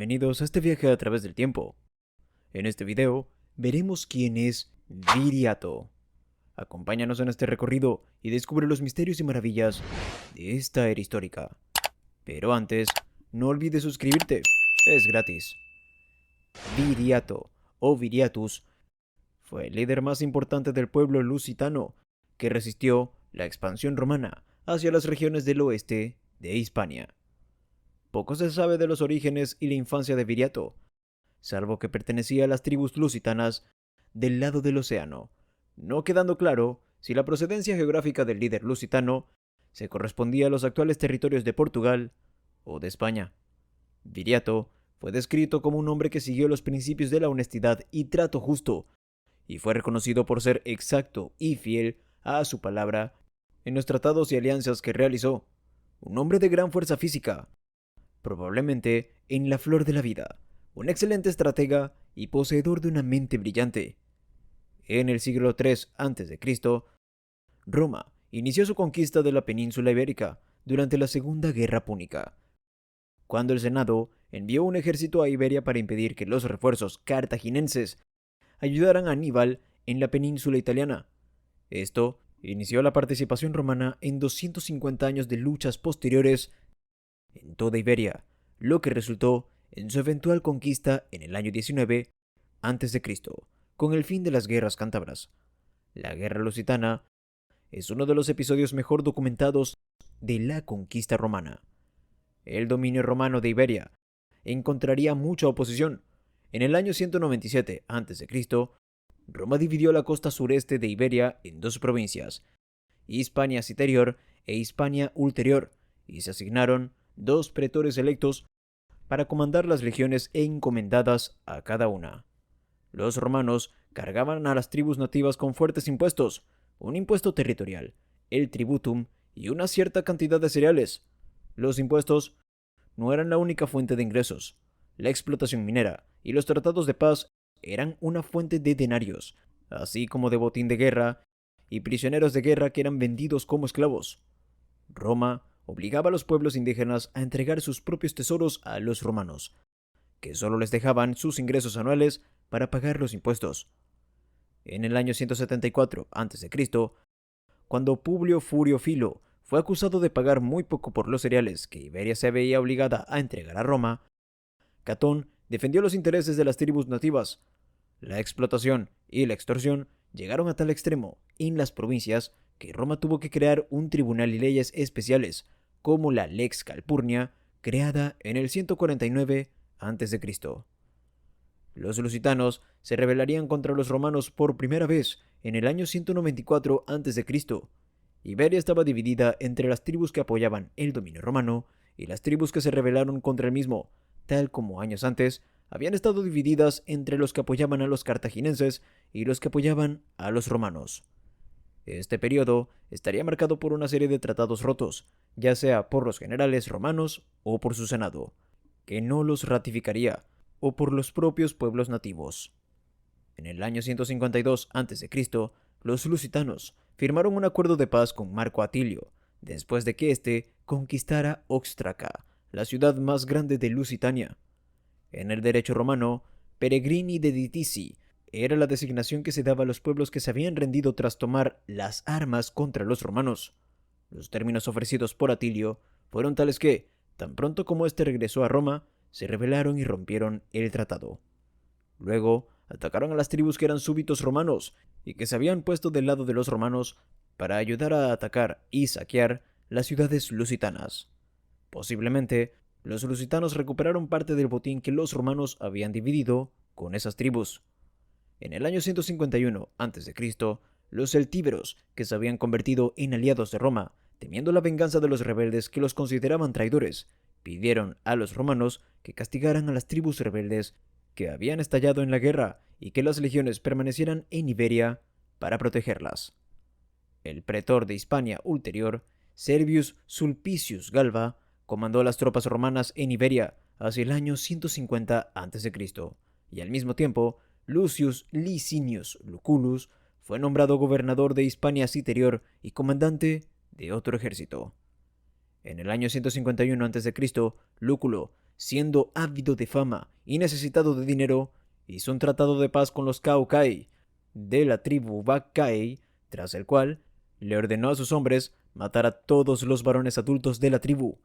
Bienvenidos a este viaje a través del tiempo. En este video veremos quién es Viriato. Acompáñanos en este recorrido y descubre los misterios y maravillas de esta era histórica. Pero antes, no olvides suscribirte, es gratis. Viriato, o Viriatus, fue el líder más importante del pueblo lusitano que resistió la expansión romana hacia las regiones del oeste de Hispania. Poco se sabe de los orígenes y la infancia de Viriato, salvo que pertenecía a las tribus lusitanas del lado del océano, no quedando claro si la procedencia geográfica del líder lusitano se correspondía a los actuales territorios de Portugal o de España. Viriato fue descrito como un hombre que siguió los principios de la honestidad y trato justo, y fue reconocido por ser exacto y fiel a su palabra en los tratados y alianzas que realizó. Un hombre de gran fuerza física, probablemente en la flor de la vida, un excelente estratega y poseedor de una mente brillante. En el siglo III a.C., Roma inició su conquista de la península ibérica durante la Segunda Guerra Púnica, cuando el Senado envió un ejército a Iberia para impedir que los refuerzos cartagineses ayudaran a Aníbal en la península italiana. Esto inició la participación romana en 250 años de luchas posteriores en toda Iberia, lo que resultó en su eventual conquista en el año 19 a.C., con el fin de las guerras cántabras. La guerra lusitana es uno de los episodios mejor documentados de la conquista romana. El dominio romano de Iberia encontraría mucha oposición. En el año 197 a.C., Roma dividió la costa sureste de Iberia en dos provincias, Hispania Citerior e Hispania Ulterior, y se asignaron dos pretores electos para comandar las legiones encomendadas a cada una. Los romanos cargaban a las tribus nativas con fuertes impuestos, un impuesto territorial, el tributum y una cierta cantidad de cereales. Los impuestos no eran la única fuente de ingresos. La explotación minera y los tratados de paz eran una fuente de denarios, así como de botín de guerra y prisioneros de guerra que eran vendidos como esclavos. Roma obligaba a los pueblos indígenas a entregar sus propios tesoros a los romanos, que solo les dejaban sus ingresos anuales para pagar los impuestos. En el año 174 a.C., cuando Publio Furio Filo fue acusado de pagar muy poco por los cereales que Iberia se veía obligada a entregar a Roma, Catón defendió los intereses de las tribus nativas. La explotación y la extorsión llegaron a tal extremo en las provincias que Roma tuvo que crear un tribunal y leyes especiales, como la Lex Calpurnia, creada en el 149 a.C. Los lusitanos se rebelarían contra los romanos por primera vez en el año 194 a.C. Iberia estaba dividida entre las tribus que apoyaban el dominio romano y las tribus que se rebelaron contra el mismo, tal como años antes habían estado divididas entre los que apoyaban a los cartagineses y los que apoyaban a los romanos. Este periodo estaría marcado por una serie de tratados rotos, ya sea por los generales romanos o por su senado, que no los ratificaría, o por los propios pueblos nativos. En el año 152 a.C., los lusitanos firmaron un acuerdo de paz con Marco Atilio, después de que éste conquistara Oxtraca, la ciudad más grande de Lusitania. En el derecho romano, peregrini deditici era la designación que se daba a los pueblos que se habían rendido tras tomar las armas contra los romanos. Los términos ofrecidos por Atilio fueron tales que, tan pronto como éste regresó a Roma, se rebelaron y rompieron el tratado. Luego, atacaron a las tribus que eran súbditos romanos y que se habían puesto del lado de los romanos para ayudar a atacar y saquear las ciudades lusitanas. Posiblemente, los lusitanos recuperaron parte del botín que los romanos habían dividido con esas tribus. En el año 151 a.C., los celtíberos, que se habían convertido en aliados de Roma, temiendo la venganza de los rebeldes que los consideraban traidores, pidieron a los romanos que castigaran a las tribus rebeldes que habían estallado en la guerra y que las legiones permanecieran en Iberia para protegerlas. El pretor de Hispania Ulterior, Servius Sulpicius Galba, comandó las tropas romanas en Iberia hacia el año 150 a.C., y al mismo tiempo Lucius Licinius Lucullus fue nombrado gobernador de Hispania Citerior y comandante de otro ejército. En el año 151 a.C., Lúculo siendo ávido de fama y necesitado de dinero, hizo un tratado de paz con los Cao-Kai de la tribu Bak-Kai, tras el cual le ordenó a sus hombres matar a todos los varones adultos de la tribu.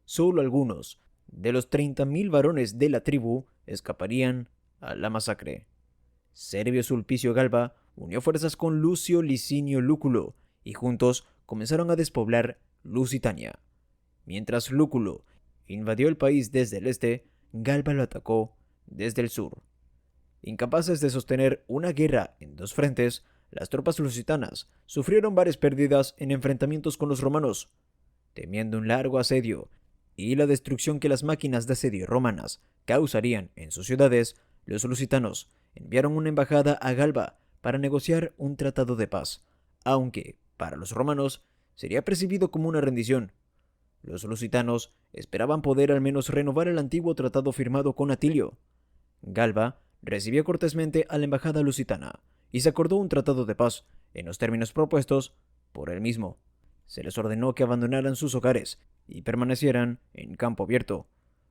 Solo algunos de los 30.000 varones de la tribu escaparían a la masacre. Servio Sulpicio Galba unió fuerzas con Lucio Licinio Lúculo y juntos comenzaron a despoblar Lusitania. Mientras Lúculo invadió el país desde el este, Galba lo atacó desde el sur. Incapaces de sostener una guerra en dos frentes, las tropas lusitanas sufrieron varias pérdidas en enfrentamientos con los romanos. Temiendo un largo asedio y la destrucción que las máquinas de asedio romanas causarían en sus ciudades, los lusitanos enviaron una embajada a Galba para negociar un tratado de paz, aunque, para los romanos, sería percibido como una rendición. Los lusitanos esperaban poder al menos renovar el antiguo tratado firmado con Atilio. Galba recibió cortésmente a la embajada lusitana y se acordó un tratado de paz en los términos propuestos por él mismo. Se les ordenó que abandonaran sus hogares y permanecieran en campo abierto.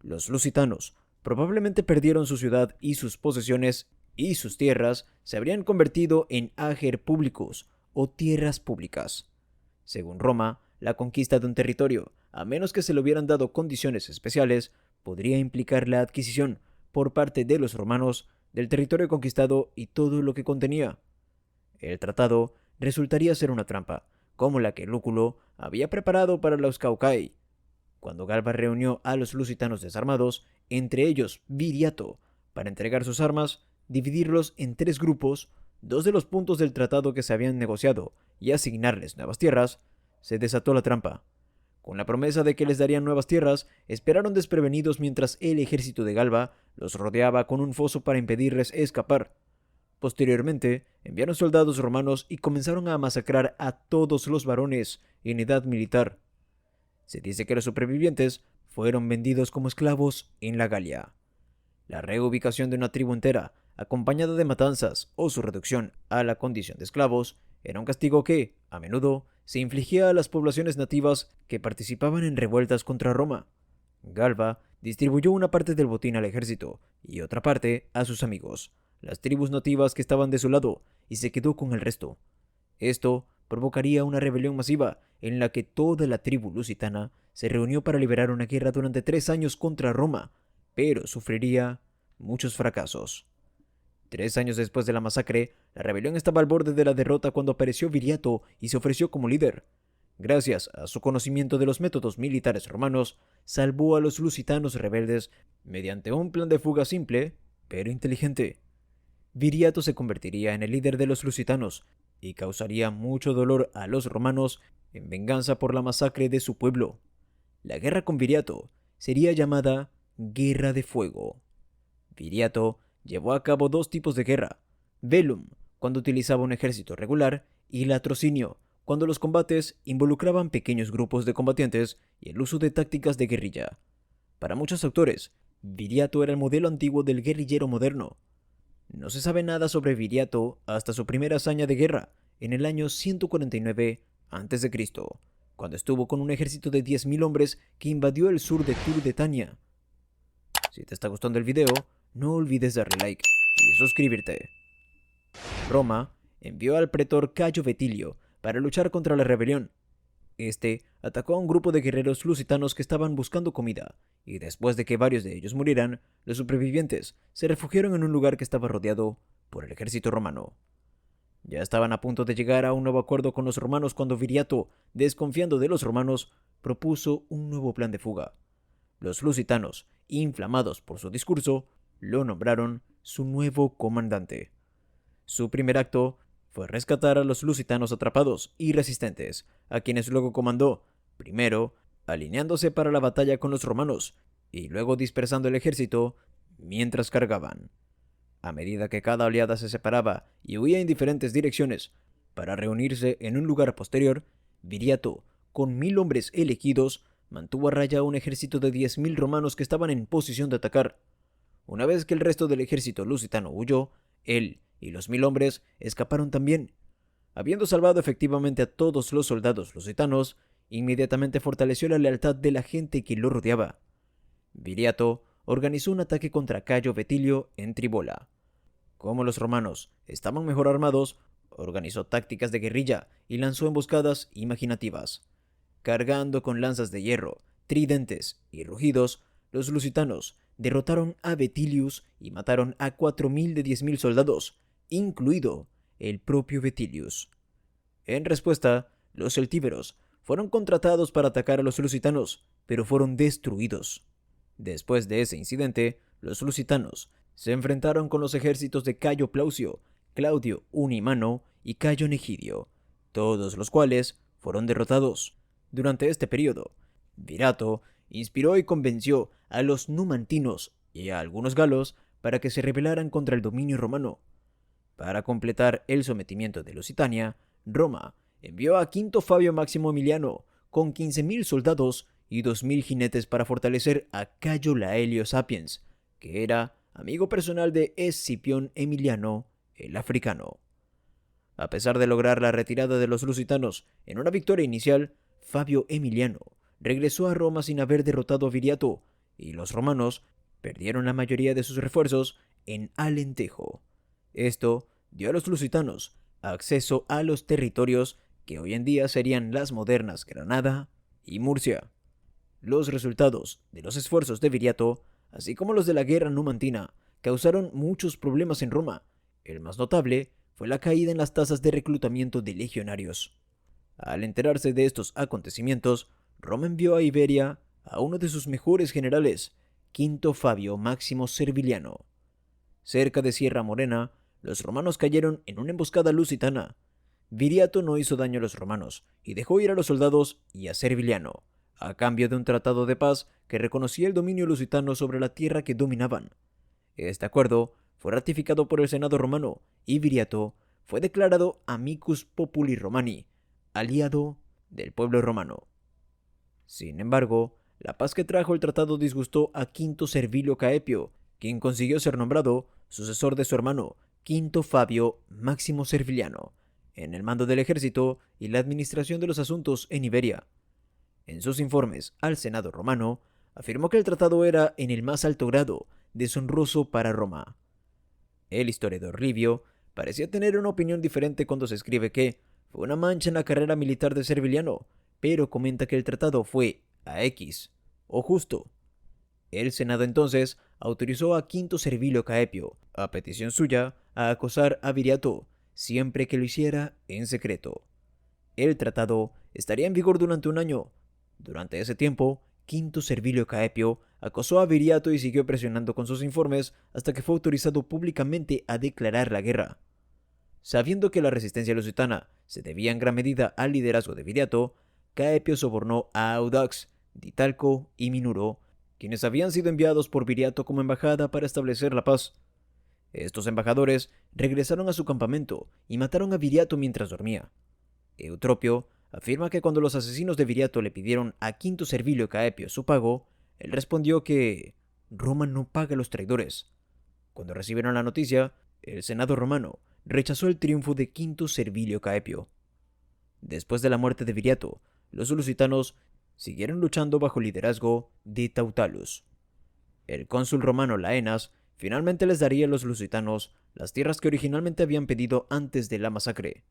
Los lusitanos probablemente perdieron su ciudad y sus posesiones, y sus tierras se habrían convertido en ager publicus o tierras públicas. Según Roma, la conquista de un territorio, a menos que se le hubieran dado condiciones especiales, podría implicar la adquisición por parte de los romanos del territorio conquistado y todo lo que contenía. El tratado resultaría ser una trampa, como la que Lúculo había preparado para los Cao-Kai. Cuando Galba reunió a los lusitanos desarmados, entre ellos Viriato, para entregar sus armas, dividirlos en 3 grupos, 2 de los puntos del tratado que se habían negociado y asignarles nuevas tierras, se desató la trampa. Con la promesa de que les darían nuevas tierras, esperaron desprevenidos mientras el ejército de Galba los rodeaba con un foso para impedirles escapar. Posteriormente, enviaron soldados romanos y comenzaron a masacrar a todos los varones en edad militar. Se dice que los supervivientes fueron vendidos como esclavos en la Galia. La reubicación de una tribu entera, acompañada de matanzas o su reducción a la condición de esclavos, era un castigo que, a menudo, se infligía a las poblaciones nativas que participaban en revueltas contra Roma. Galba distribuyó una parte del botín al ejército y otra parte a sus amigos, las tribus nativas que estaban de su lado, y se quedó con el resto. Esto provocaría una rebelión masiva en la que toda la tribu lusitana se reunió para liberar una guerra durante 3 años contra Roma, pero sufriría muchos fracasos. 3 años después de la masacre, la rebelión estaba al borde de la derrota cuando apareció Viriato y se ofreció como líder. Gracias a su conocimiento de los métodos militares romanos, salvó a los lusitanos rebeldes mediante un plan de fuga simple, pero inteligente. Viriato se convertiría en el líder de los lusitanos y causaría mucho dolor a los romanos en venganza por la masacre de su pueblo. La guerra con Viriato sería llamada Guerra de Fuego. Viriato llevó a cabo 2 tipos de guerra: velum, cuando utilizaba un ejército regular, y latrocinio, cuando los combates involucraban pequeños grupos de combatientes y el uso de tácticas de guerrilla. Para muchos autores, Viriato era el modelo antiguo del guerrillero moderno. No se sabe nada sobre Viriato hasta su primera hazaña de guerra, en el año 149 a.C., cuando estuvo con un ejército de 10.000 hombres que invadió el sur de Turdetania. Si te está gustando el video, no olvides darle like y suscribirte. Roma envió al pretor Cayo Vetilio para luchar contra la rebelión. Este atacó a un grupo de guerreros lusitanos que estaban buscando comida, y después de que varios de ellos murieran, los supervivientes se refugiaron en un lugar que estaba rodeado por el ejército romano. Ya estaban a punto de llegar a un nuevo acuerdo con los romanos cuando Viriato, desconfiando de los romanos, propuso un nuevo plan de fuga. Los lusitanos, inflamados por su discurso, lo nombraron su nuevo comandante. Su primer acto fue rescatar a los lusitanos atrapados y resistentes, a quienes luego comandó, primero alineándose para la batalla con los romanos y luego dispersando el ejército mientras cargaban. A medida que cada oleada se separaba y huía en diferentes direcciones para reunirse en un lugar posterior, Viriato, con 1.000 hombres elegidos, mantuvo a raya un ejército de 10.000 romanos que estaban en posición de atacar. Una vez que el resto del ejército lusitano huyó, él y los 1.000 hombres escaparon también. Habiendo salvado efectivamente a todos los soldados lusitanos, inmediatamente fortaleció la lealtad de la gente que lo rodeaba. Viriato organizó un ataque contra Cayo Vetilio en Tribola. Como los romanos estaban mejor armados, organizó tácticas de guerrilla y lanzó emboscadas imaginativas. Cargando con lanzas de hierro, tridentes y rugidos, los lusitanos derrotaron a Vetilius y mataron a 4.000 de 10.000 soldados, incluido el propio Vetilius. En respuesta, los celtíberos fueron contratados para atacar a los lusitanos, pero fueron destruidos. Después de ese incidente, los lusitanos se enfrentaron con los ejércitos de Cayo Plaucio, Claudio Unimano y Cayo Negidio, todos los cuales fueron derrotados. Durante este periodo, Viriato inspiró y convenció a los numantinos y a algunos galos para que se rebelaran contra el dominio romano. Para completar el sometimiento de Lusitania, Roma envió a Quinto Fabio Máximo Emiliano con 15.000 soldados y 2.000 jinetes para fortalecer a Cayo Laelio Sapiens, que era amigo personal de Escipión Emiliano, el africano. A pesar de lograr la retirada de los lusitanos en una victoria inicial, Fabio Emiliano regresó a Roma sin haber derrotado a Viriato, y los romanos perdieron la mayoría de sus refuerzos en Alentejo. Esto dio a los lusitanos acceso a los territorios que hoy en día serían las modernas Granada y Murcia. Los resultados de los esfuerzos de Viriato, así como los de la guerra numantina, causaron muchos problemas en Roma. El más notable fue la caída en las tasas de reclutamiento de legionarios. Al enterarse de estos acontecimientos, Roma envió a Iberia a uno de sus mejores generales, Quinto Fabio Máximo Serviliano. Cerca de Sierra Morena, los romanos cayeron en una emboscada lusitana. Viriato no hizo daño a los romanos y dejó ir a los soldados y a Serviliano, a cambio de un tratado de paz que reconocía el dominio lusitano sobre la tierra que dominaban. Este acuerdo fue ratificado por el Senado romano y Viriato fue declarado amicus populi Romani, aliado del pueblo romano. Sin embargo, la paz que trajo el tratado disgustó a Quinto Servilio Caepio, quien consiguió ser nombrado sucesor de su hermano, Quinto Fabio Máximo Serviliano, en el mando del ejército y la administración de los asuntos en Iberia. En sus informes al Senado romano, afirmó que el tratado era en el más alto grado deshonroso para Roma. El historiador Livio parecía tener una opinión diferente cuando se escribe que fue una mancha en la carrera militar de Serviliano, pero comenta que el tratado fue a X, o justo. El Senado entonces autorizó a Quinto Servilio Caepio, a petición suya, a acosar a Viriato, siempre que lo hiciera en secreto. El tratado estaría en vigor durante un año. Durante ese tiempo, Quinto Servilio Caepio acosó a Viriato y siguió presionando con sus informes hasta que fue autorizado públicamente a declarar la guerra. Sabiendo que la resistencia lusitana se debía en gran medida al liderazgo de Viriato, Caepio sobornó a Audax, Ditalco y Minuro, quienes habían sido enviados por Viriato como embajada para establecer la paz. Estos embajadores regresaron a su campamento y mataron a Viriato mientras dormía. Eutropio afirma que cuando los asesinos de Viriato le pidieron a Quinto Servilio Caepio su pago, él respondió que Roma no paga a los traidores. Cuando recibieron la noticia, el Senado romano rechazó el triunfo de Quinto Servilio Caepio. Después de la muerte de Viriato, los lusitanos siguieron luchando bajo el liderazgo de Tautalus. El cónsul romano Laenas finalmente les daría a los lusitanos las tierras que originalmente habían pedido antes de la masacre.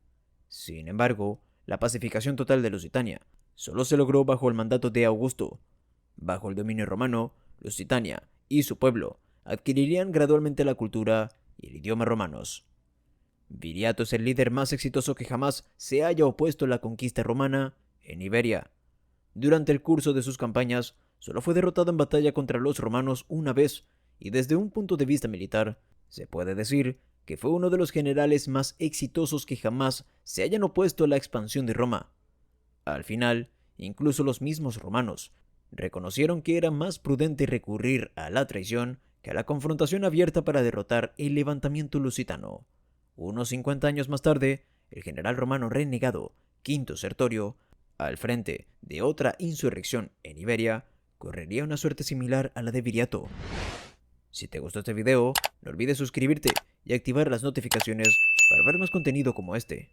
Sin embargo, la pacificación total de Lusitania solo se logró bajo el mandato de Augusto. Bajo el dominio romano, Lusitania y su pueblo adquirirían gradualmente la cultura y el idioma romanos. Viriato es el líder más exitoso que jamás se haya opuesto a la conquista romana en Iberia. Durante el curso de sus campañas, solo fue derrotado en batalla contra los romanos una vez, y desde un punto de vista militar, se puede decir que fue uno de los generales más exitosos que jamás se hayan opuesto a la expansión de Roma. Al final, incluso los mismos romanos reconocieron que era más prudente recurrir a la traición que a la confrontación abierta para derrotar el levantamiento lusitano. Unos 50 años más tarde, el general romano renegado, Quinto Sertorio, al frente de otra insurrección en Iberia, correría una suerte similar a la de Viriato. Si te gustó este video, no olvides suscribirte y activar las notificaciones para ver más contenido como este.